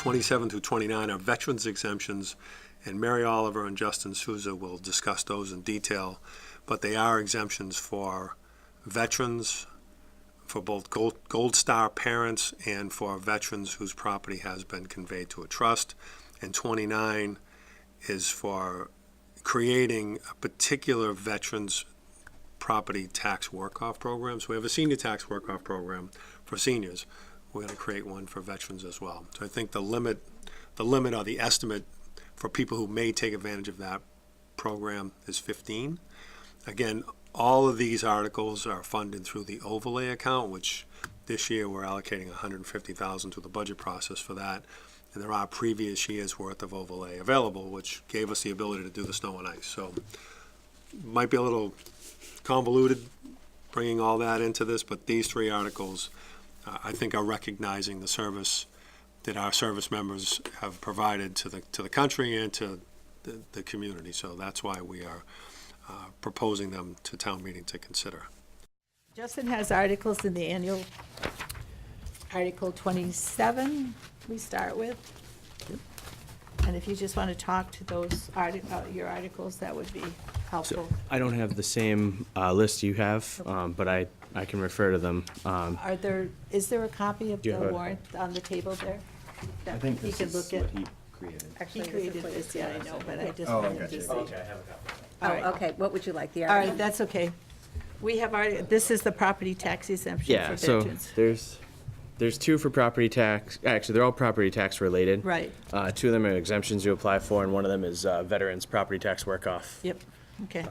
27 through 29 are veterans exemptions, and Mary Oliver and Justin Souza will discuss those in detail, but they are exemptions for veterans, for both Gold Star parents and for veterans whose property has been conveyed to a trust. And 29 is for creating a particular veterans property tax work-off program. So we have a senior tax work-off program for seniors. We're going to create one for veterans as well. So I think the limit or the estimate for people who may take advantage of that program is 15. Again, all of these articles are funded through the overlay account, which this year we're allocating $150,000 to the budget process for that. And there are previous years' worth of overlay available, which gave us the ability to do the snow and ice. So might be a little convoluted bringing all that into this, but these three articles I think are recognizing the service that our service members have provided to the country and to the community. So that's why we are proposing them to town meeting to consider. Justin has articles in the annual, Article 27 we start with. And if you just want to talk to those your articles, that would be helpful. So I don't have the same list you have, but I can refer to them. Is there a copy of the have warrant on the table there? I think he this could is look at. what he created. He created this, yeah, I know, but I just Oh, wanted gotcha. to see. Okay, I have a copy. All right. Okay, what would you like, the All article? right, that's okay. We have this is the property tax exemption Yeah, for so veterans. there's two for property tax. Actually, they're all property tax related. Right, Two of them are exemptions you apply for, and one of them is veterans property tax work-off. yep, okay.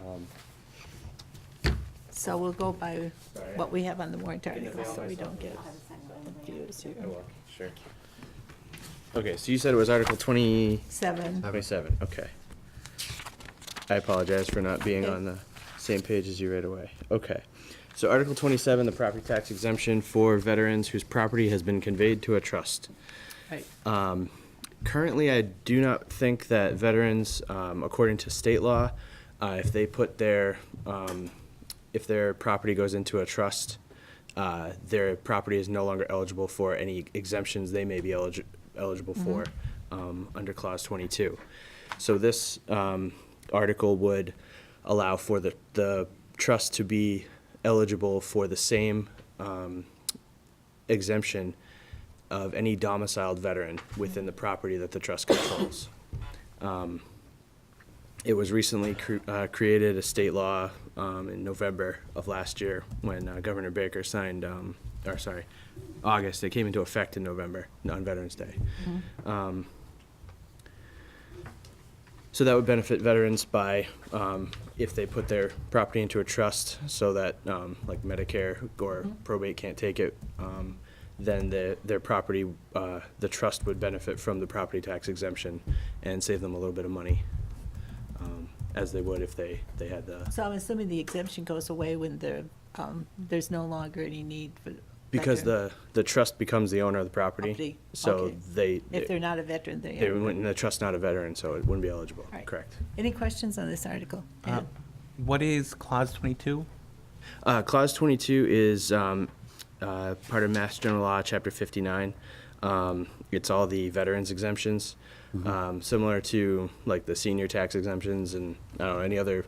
So we'll go by what we have on the warrant articles, so we don't get confused here. Sure. Okay, so you said it was Article 7, 27, okay. I apologize for not being Okay. on the same page as you right away. Okay, so Article 27, the property tax exemption for veterans whose property has been conveyed to a trust. right, Currently, I do not think that veterans, according to state law, if they put if their property goes into a trust, their property is no longer eligible for any exemptions they may be eligible for under Clause 22. So this article would allow for the trust to be eligible for the same exemption of any domiciled veteran within the property that the trust controls. It was recently created a state law in November of last year when Governor Baker signed, August. It came into effect in November on Veterans Day. So that would benefit veterans by if they put their property into a trust so that like Medicare or probate can't take it, then their property, the trust would benefit from the property tax exemption and save them a little bit of money, as they would if they had the. so I'm assuming the exemption goes away when there's no longer any need for. Because veteran the trust becomes the owner of the property, property. so Okay. If they're not a veteran, they wouldn't, the trust's not a veteran, so it wouldn't be eligible. Right. Correct. Any questions on this article? Ed? What is Clause 22? Clause 22 is part of Mass General Law, Chapter 59. It's all the veterans exemptions, similar to like the senior tax exemptions and I don't know, any other.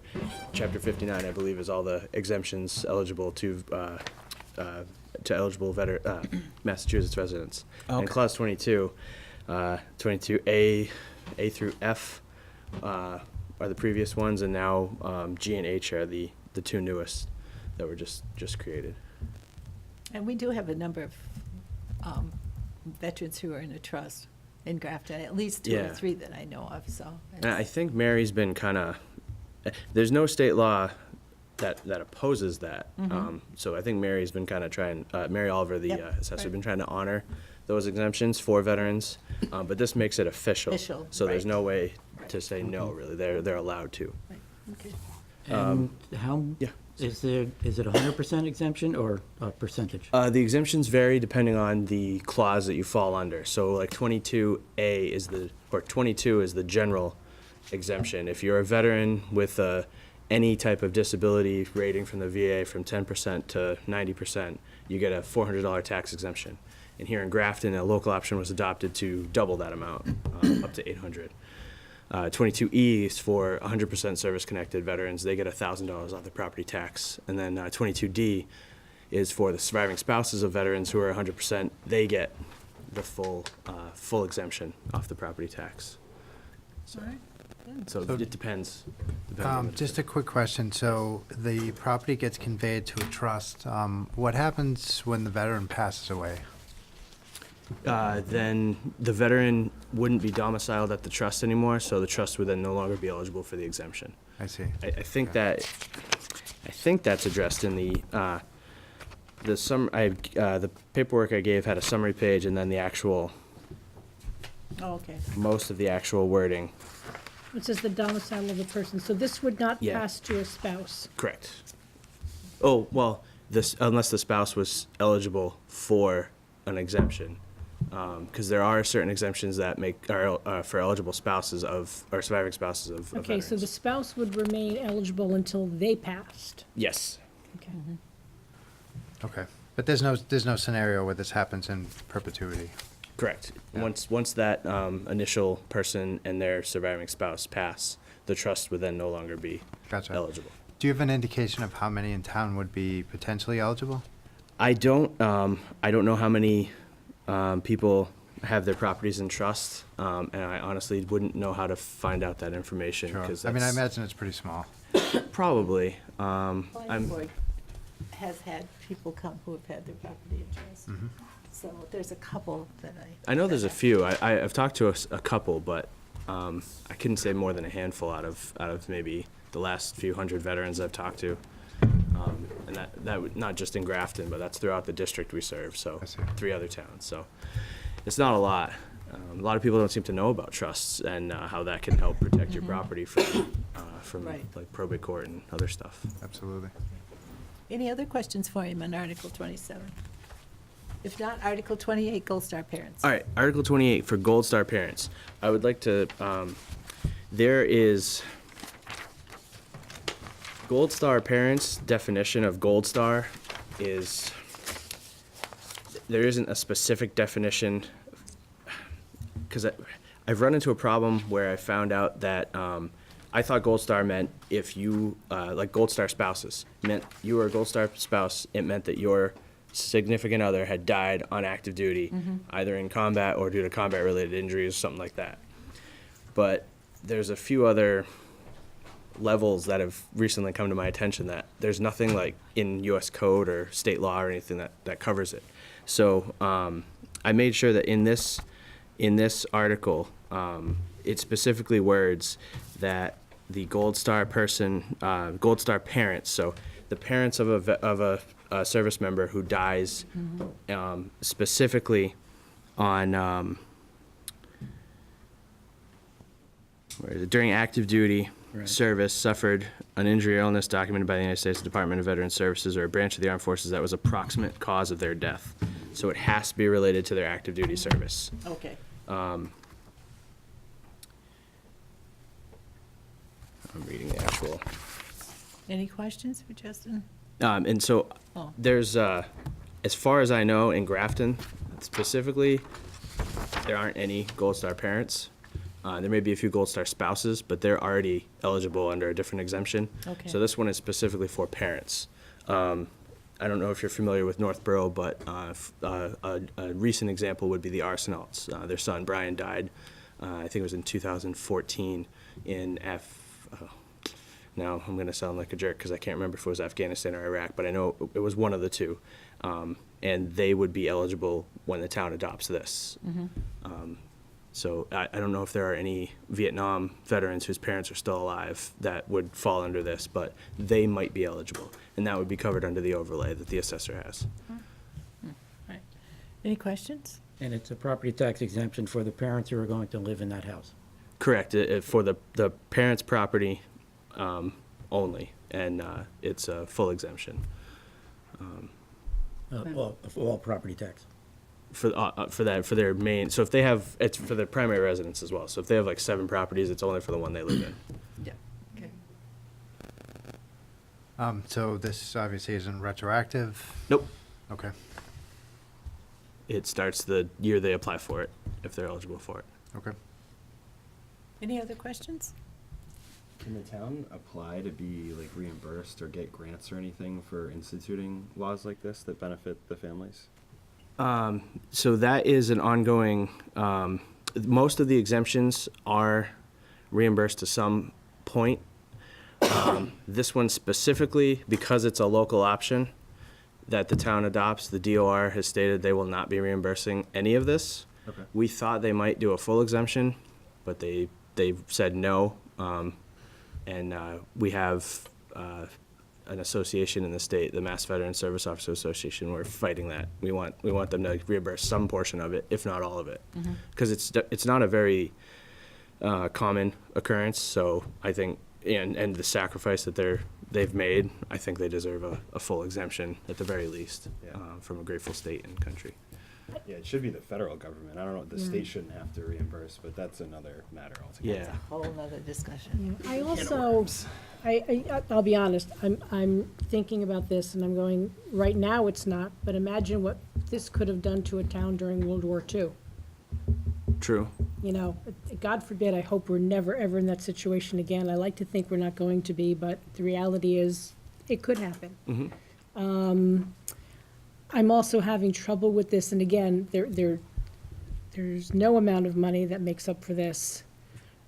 Chapter 59, I believe, is all the exemptions eligible to eligible Massachusetts residents. Okay. And Clause 22, 22A through F are the previous ones, and now G and H are the two newest that were just created. And we do have a number of veterans who are in a trust in Grafton, at least 2 or Yeah. 3 that I know of, so. And I think Mary's been kind of, there's no state law that opposes that. So I think Mary's been kind of trying, Mary Oliver, the Yep, assessor, right. been trying to honor those exemptions for veterans, but this makes it official. Official, So there's right. no way to say no, really. They're allowed to. Right, okay. And how, yeah. is it 100% exemption or a percentage? The exemptions vary depending on the clause that you fall under. So like 22A or 22 is the general exemption. If you're a veteran with any type of disability rating from the VA from 10% to 90%, you get a $400 tax exemption. And here in Grafton, a local option was adopted to double that amount, up to 800. 22E is for 100% service-connected veterans. They get $1,000 off the property tax. And then 22D is for the surviving spouses of veterans who are 100%. They get the full exemption off the property tax. So, so it depends. on the- Just a quick question. So the property gets conveyed to a trust. What happens when the veteran passes away? Then the veteran wouldn't be domiciled at the trust anymore, so the trust would then no longer be eligible for the exemption. I see. I think that's addressed in the the paperwork I gave had a summary page and then the actual, Oh, okay. most of the actual wording. It says the domicile of the person, so this would not Yeah. pass to a spouse. Correct. Oh, well, unless the spouse was eligible for an exemption. Because there are certain exemptions that are for eligible spouses or surviving spouses of Okay, so the veterans. spouse would remain eligible until they passed. Yes. Okay. Okay. But there's no scenario where this happens in perpetuity. Correct. Yeah. Once that initial person and their surviving spouse pass, the trust would then no longer be Gotcha. eligible. Do you have an indication of how many in town would be potentially eligible? I don't know how many people have their properties in trust, and I honestly wouldn't know how to find out that information. Sure. 'Cause I mean, I that's imagine it's pretty small. probably. Planning I'm board has had people come who have had their property in trust. So there's a couple that I know there's a few. I've talked to a couple, but I couldn't say more than a handful out of maybe the last few hundred veterans I've talked to. And that would, not just in Grafton, but that's throughout the district we serve, so I see. 3 other towns. So it's not a lot. A lot of people don't seem to know about trusts and how that can help protect your property from Right. like probate court and other stuff. Absolutely. Any other questions for him on Article 27? If not, Article 28, Gold Star Parents. All right, Article 28 for Gold Star parents. I would like to, there is Gold Star parents' definition of Gold Star is, there isn't a specific definition, because I've run into a problem where I found out that I thought Gold Star meant if you, like Gold Star spouses, meant you were a Gold Star spouse, it meant that your significant other had died on active duty, either in combat or due to combat-related injuries, something like that. But there's a few other levels that have recently come to my attention that there's nothing like in U.S. code or state law or anything that covers it. So I made sure that in this article, it specifically words that the Gold Star person, Gold Star parents, so the parents of a service member who dies, specifically on where is it? During active duty Right. service, suffered an injury or illness documented by the United States Department of Veterans Services or a branch of the armed forces that was a proximate cause of their death. So it has to be related to their active duty service. Okay. I'm reading the actual. Any questions for Justin? And so Oh. there's, as far as I know, in Grafton specifically, there aren't any Gold Star parents. There may be a few Gold Star spouses, but they're already eligible under a different exemption. Okay. So this one is specifically for parents. I don't know if you're familiar with Northborough, but a recent example would be the Arsenals. Their son Brian died, I think it was in 2014 in now I'm going to sound like a jerk because I can't remember if it was Afghanistan or Iraq, but I know it was one of the two. And they would be eligible when the town adopts this. So I don't know if there are any Vietnam veterans whose parents are still alive that would fall under this, but they might be eligible. And that would be covered under the overlay that the assessor has. Right. Any questions? And it's a property tax exemption for the parents who are going to live in that house. Correct, for the parents' property only, and it's a full exemption. All property tax. For their main, so if they have, it's for their primary residence as well. So if they have like 7 properties, it's only for the one they live in. Yeah. Okay. So this obviously isn't retroactive. Nope. Okay. it starts the year they apply for it, if they're eligible for it. Okay. Any other questions? Can the town apply to be like reimbursed or get grants or anything for instituting laws like this that benefit the families? So that is an ongoing, most of the exemptions are reimbursed to some point. This one specifically, because it's a local option that the town adopts, the DOR has stated they will not be reimbursing any of this. Okay. We thought they might do a full exemption, but they've said no. We have an association in the state, the Mass Veteran Service Officer Association. We're fighting that. We want them to reimburse some portion of it, if not all of it, because it's not a very common occurrence. So I think, and the sacrifice that they've made, I think they deserve a full exemption at the very least, from a grateful state and country. Yeah, it should be the federal government. I don't know, the state shouldn't have to reimburse, but that's another matter altogether. That's a whole nother discussion. I also, I'll be honest, I'm thinking about this and I'm going, right now it's not, but imagine what this could have done to a town during World War II. True. You know, God forbid, I hope we're never, ever in that situation again. I like to think we're not going to be, but the reality is, it could happen. I'm also having trouble with this, and again, there's no amount of money that makes up for this,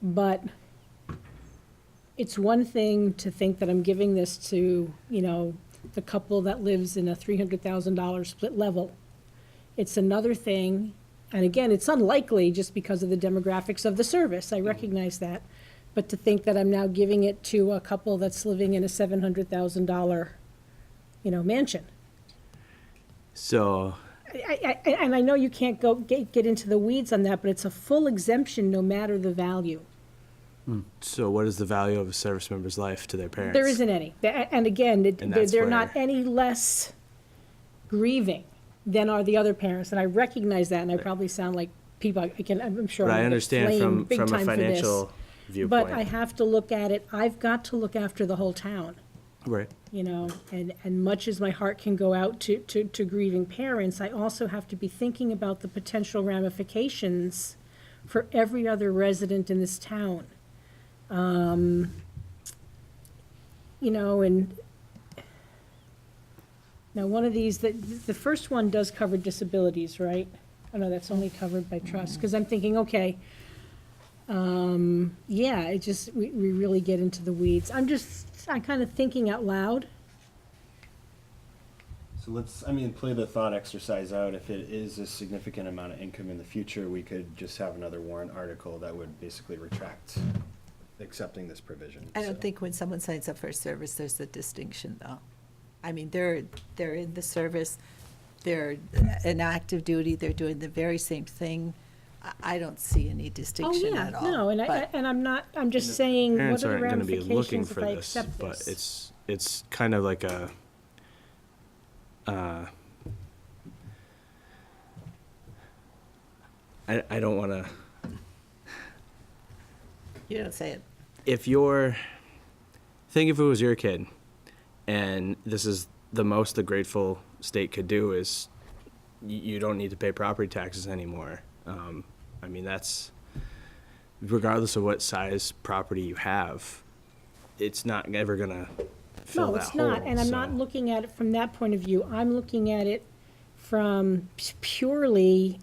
but it's one thing to think that I'm giving this to, you know, the couple that lives in a $300,000 split level. It's another thing, and again, it's unlikely just because of the demographics of the service, I recognize that, but to think that I'm now giving it to a couple that's living in a $700,000, you know, mansion. So, And I know you can't get into the weeds on that, but it's a full exemption no matter the value. what is the value of a service member's life to their parents? There isn't any. And again, And that's they're not where- any less grieving than are the other parents. And I recognize that, and I probably sound like people, I'm sure But I'm I gonna get understand flamed big from a time for this. financial viewpoint. But I have to look at it, I've got to look after the whole town. Right. You know, and much as my heart can go out to grieving parents, I also have to be thinking about the potential ramifications for every other resident in this town. You know, and now one of these, the first one does cover disabilities, right? Oh, no, that's only covered by trust, because I'm thinking, okay, yeah, it just, we really get into the weeds. I'm kind of thinking out loud. So let's, play the thought exercise out. If it is a significant amount of income in the future, we could just have another warrant article that would basically retract accepting this provision. I don't So- think when someone signs up for a service, there's a distinction, though. I mean, they're in the service, they're in active duty, they're doing the very same thing. I don't see any Oh, distinction yeah, at all. no, and but- I'm just saying, what Parents are the aren't gonna be looking ramifications for if I this, accept but this? it's kind of like a, I don't wanna, You don't say it. think if it was your kid, and this is the most the grateful state could do is, you don't need to pay property taxes anymore. That's, regardless of what size property you have, it's not ever gonna fill No, that it's hole. not, and I'm not so- looking at it from that point of view. I'm looking at it from purely,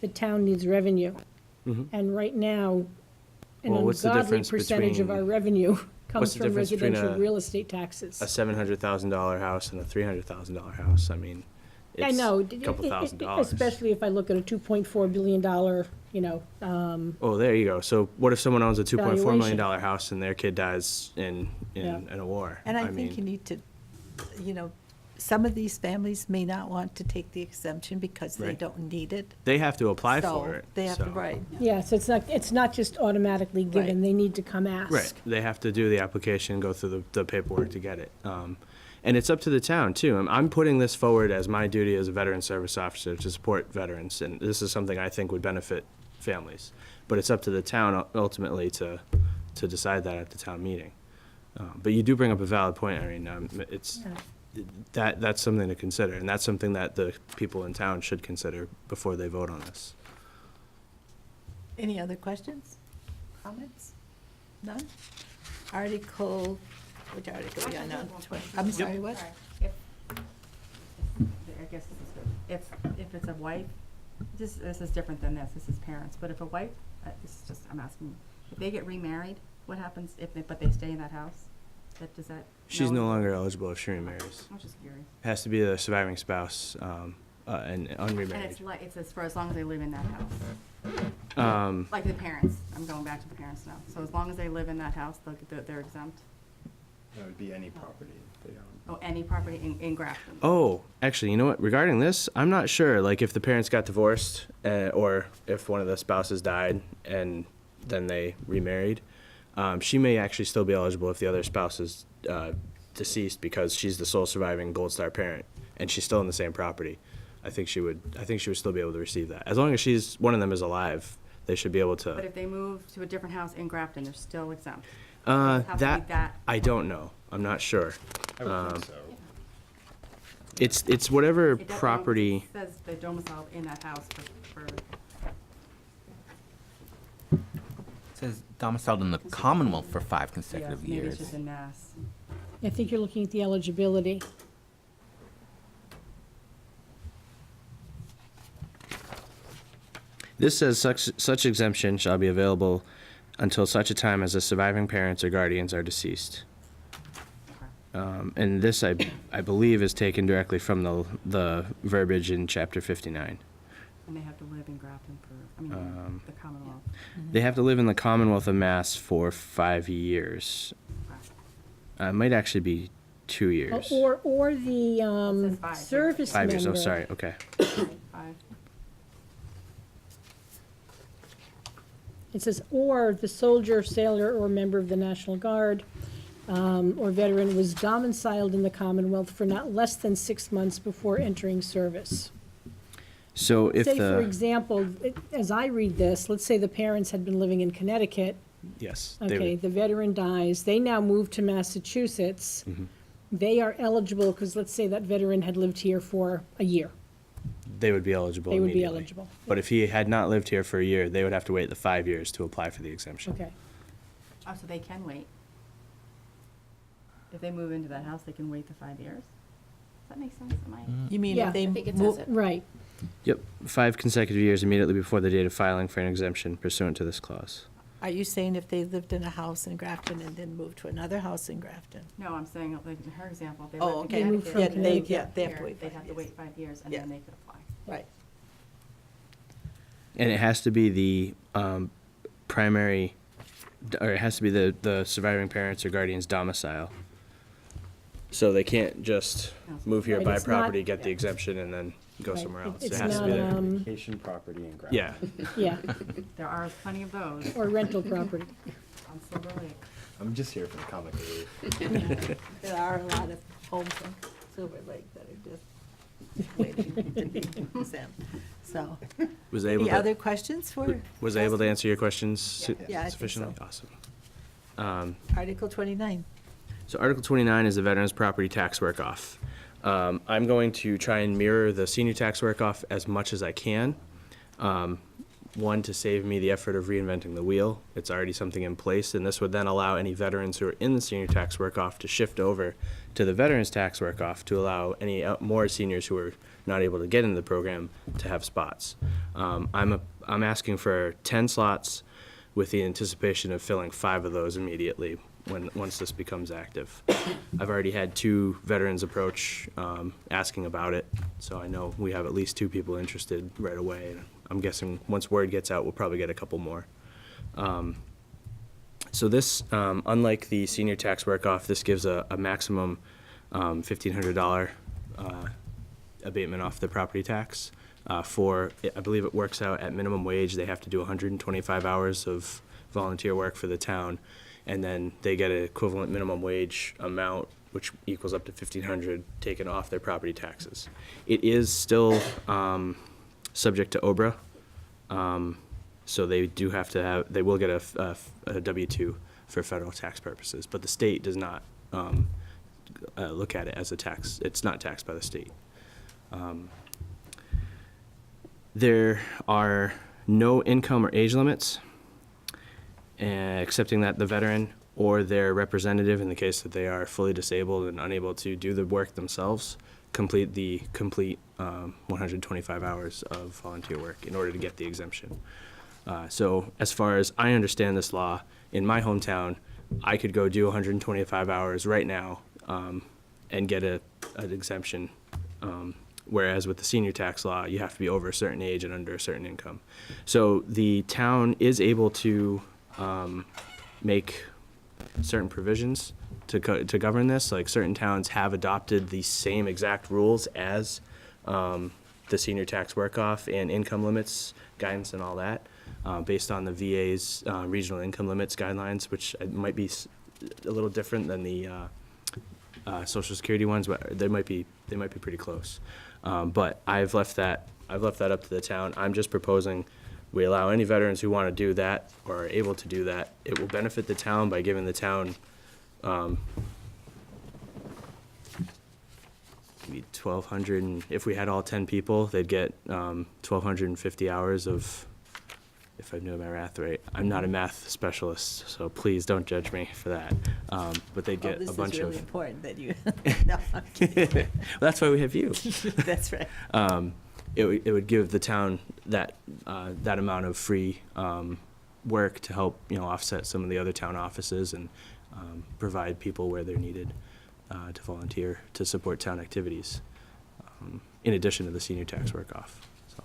the town needs revenue. And right now, an Well, what's the ungodly difference percentage of between- our revenue what's comes the from difference between residential a- real estate taxes. a $700,000 house and a $300,000 house. I know, a couple $1,000s. especially if I look at a $2.4 billion, you know, Oh, there you go. So what if someone owns a $2.4 million Valuation. house and their kid dies in Yeah. a war? And I think you need to, some of these families may not want to take the exemption because they Right. don't need it. they have to apply So for it. they have to, so- right. yeah, so it's not just automatically given, Right. they need to come ask. Right. They have to do the application, go through the paperwork to get it. And it's up to the town, too. I'm putting this forward as my duty as a veteran service officer to support veterans, and this is something I think would benefit families. But it's up to the town ultimately to decide that at the town meeting. But you do bring up a valid point, Irene. that's something to consider, and that's something that the people in town should consider before they vote on this. Any other questions, comments? None? Article, which article are we on now? I'm sorry, what? I guess this is good. If it's a wife, this is different than this. This is parents. But if a wife, this is just, I'm asking, if they get remarried, what happens but they stay in that house? Does that? She's no longer eligible if she remarries. I'm just curious. It has to be the surviving spouse and And unremarried. it's as for as long as they live in that house. Um, Like the parents. I'm going back to the parents now. So as long as they live in that house, they're exempt. That would be any property they own. Oh, any property in Grafton. Oh, actually, you know what? Regarding this, I'm not sure. Like, if the parents got divorced, or if one of the spouses died and then they remarried, she may actually still be eligible if the other spouse is deceased because she's the sole surviving Gold Star parent and she's still in the same property. I think she would still be able to receive that as long as one of them is alive. They should be able to. But if they move to a different house in Grafton, they're still exempt. Does it have to be That I don't know. I'm not sure. It's whatever It doesn't- property. It says they're domiciled in that house for It says domiciled in the Commonwealth for 5 consecutive maybe it's years. just in Mass. I think you're looking at the eligibility. This says such exemption shall be available until such a time as the surviving parents or guardians are deceased. And this, I believe, is taken directly from the verbiage in Chapter 59. And they have to live in Grafton for, the Commonwealth. They have to live in the Commonwealth of Mass for 5 years. It might actually be 2 years. Or the It says 5. service member. 5 years, oh, sorry, okay. 5. It says, or the soldier, sailor, or member of the National Guard or veteran was domiciled in the Commonwealth for not less than 6 months before entering service. So if Say, for the, example, as I read this, let's say the parents had been living in Connecticut. yes, they Okay, would, the veteran dies, they now move to Massachusetts. They are eligible, because let's say that veteran had lived here for a year. they would be eligible They would be immediately. eligible. But if he had not lived here for a year, they would have to wait the 5 years to apply for the exemption. Okay. Oh, so they can wait. If they move into that house, they can wait the 5 years? Does that make sense? Am I? You mean Yeah. if they I think it move, says it. Right. Yep, 5 consecutive years immediately before the date of filing for an exemption pursuant to this clause. are you saying if they lived in a house in Grafton and then moved to another house in Grafton? No, I'm saying, like, in her example, they Oh, lived okay. in moved from Yeah, Connecticut. they, Connecticut. yeah, they have to Here, wait They'd 5 have to years. wait 5 years, and Yeah. then they could apply. Right. And it has to be the primary, or it has to be the surviving parents or guardian's domicile. So they can't just move here, Right, buy it's not- property, get the exemption, and then go Right, somewhere else. it's It has to be not, there. Vacation property in Grafton. Yeah, Yeah, There are plenty of those or rental property. on Silver Lake. I'm just here for the comic relief. There are a lot of homes in Silver Lake that are just waiting to be exempt. So, was able any to, other questions for was I able to answer your questions su- Yeah, I think sufficiently? so. Awesome. Article 29? So Article 29 is the Veterans Property Tax Work-Off. I'm going to try and mirror the senior tax work-off as much as I can. One, to save me the effort of reinventing the wheel. It's already something in place, and this would then allow any veterans who are in the senior tax work-off to shift over to the veterans tax work-off to allow any more seniors who are not able to get into the program to have spots. I'm asking for 10 slots with the anticipation of filling 5 of those immediately once this becomes active. I've already had 2 veterans approach asking about it, so I know we have at least 2 people interested right away. I'm guessing once word gets out, we'll probably get a couple more. So this, unlike the senior tax work-off, this gives a maximum $1,500 abatement off the property tax. For, I believe it works out at minimum wage, they have to do 125 hours of volunteer work for the town, and then they get an equivalent minimum wage amount, which equals up to $1,500 taken off their property taxes. It is still subject to OBRA, so they do have to have, they will get a W-2 for federal tax purposes, but the state does not look at it as a tax. It's not taxed by the state. There are no income or age limits, excepting that the veteran or their representative, in the case that they are fully disabled and unable to do the work themselves, complete 125 hours of volunteer work in order to get the exemption. So as far as I understand this law, in my hometown, I could go do 125 hours right now and get an exemption. Whereas with the senior tax law, you have to be over a certain age and under a certain income. So the town is able to make certain provisions to govern this. Like certain towns have adopted the same exact rules as the senior tax work-off and income limits guidance and all that, based on the VA's regional income limits guidelines, which might be a little different than the Social Security ones, but they might be pretty close. But I've left that up to the town. I'm just proposing we allow any veterans who want to do that or are able to do that. It will benefit the town by giving the town maybe 1,200, and if we had all 10 people, they'd get 1,250 hours of, if I knew my math right. I'm not a math specialist, so please don't judge me for that. But they'd get a bunch This is really of. important that you, no, I'm kidding. Well, that's why we have you. That's right. It would give the town that amount of free work to help offset some of the other town offices and provide people where they're needed to volunteer to support town activities, in addition to the senior tax work-off. So.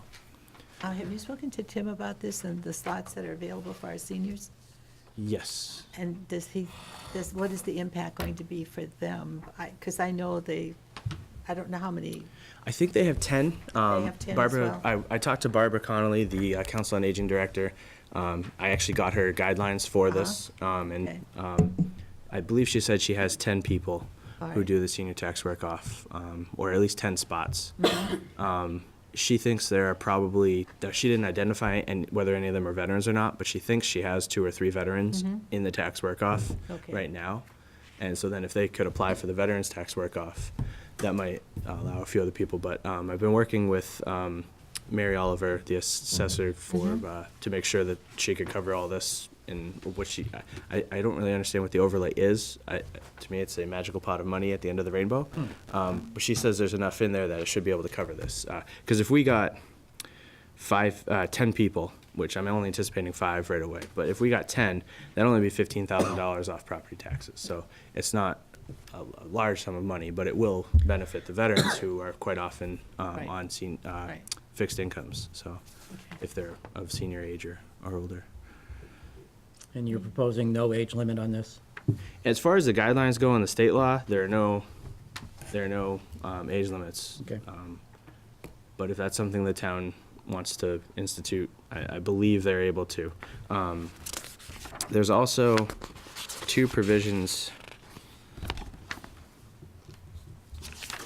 Have you spoken to Tim about this and the slots that are available for our seniors? Yes. And what is the impact going to be for them? Because I know I don't know how many. I think they have 10. They have 10 as Barbara, well? I talked to Barbara Connolly, the Council on Aging Director. I actually got her guidelines for this, Okay. I believe she said she has 10 people All who right. do the senior tax work-off, or at least 10 spots. Mm-hmm. She thinks there are probably, she didn't identify whether any of them are veterans or not, but she thinks she has 2 or 3 veterans in the tax work-off Okay. right now. And so then if they could apply for the veterans tax work-off, that might allow a few other people. But I've been working with Mary Oliver, the assessor, to make sure that she could cover all this. And what I don't really understand what the overlay is. To me, it's a magical pot of money at the end of the rainbow. But she says there's enough in there that it should be able to cover this. Because if we got 10 people, which I'm only anticipating 5 right away, but if we got 10, that'd only be $15,000 off property taxes. So it's not a large sum of money, but it will benefit the veterans who are quite often Right. on Right. fixed incomes. So if they're of senior age or older. And you're proposing no age limit on this? As far as the guidelines go in the state law, there are no age limits. Okay. But if that's something the town wants to institute, I believe they're able to. There's also 2 provisions.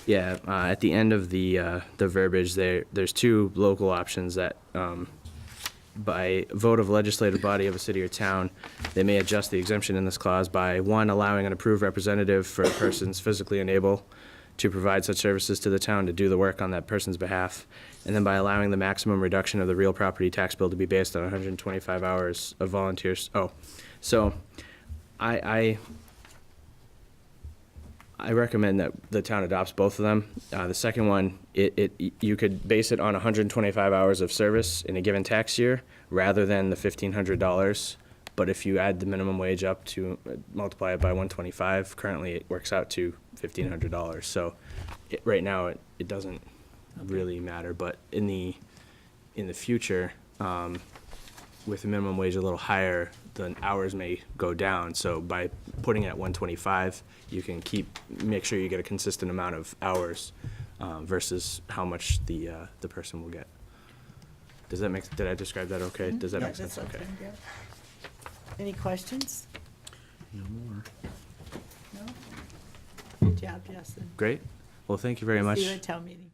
Yeah, at the end of the verbiage, there's 2 local options that, by vote of a legislative body of a city or town, they may adjust the exemption in this clause by 1, allowing an approved representative for persons physically unable to provide such services to the town to do the work on that person's behalf, and then by allowing the maximum reduction of the real property tax bill to be based on 125 hours of volunteers. So I recommend that the town adopts both of them. The second one, you could base it on 125 hours of service in a given tax year rather than the $1,500. But if you add the minimum wage up to multiply it by 125, currently it works out to $1,500. So right now it doesn't really matter. But in the future, with the minimum wage a little higher, the hours may go down. So by putting it at 125, you can make sure you get a consistent amount of hours versus how much the person will get. Did I describe that okay? Does that Yeah, make sense? that's Okay. yeah. Any questions? No more. No? Good job, Justin. Great. Well, thank you very much. See you at town meeting.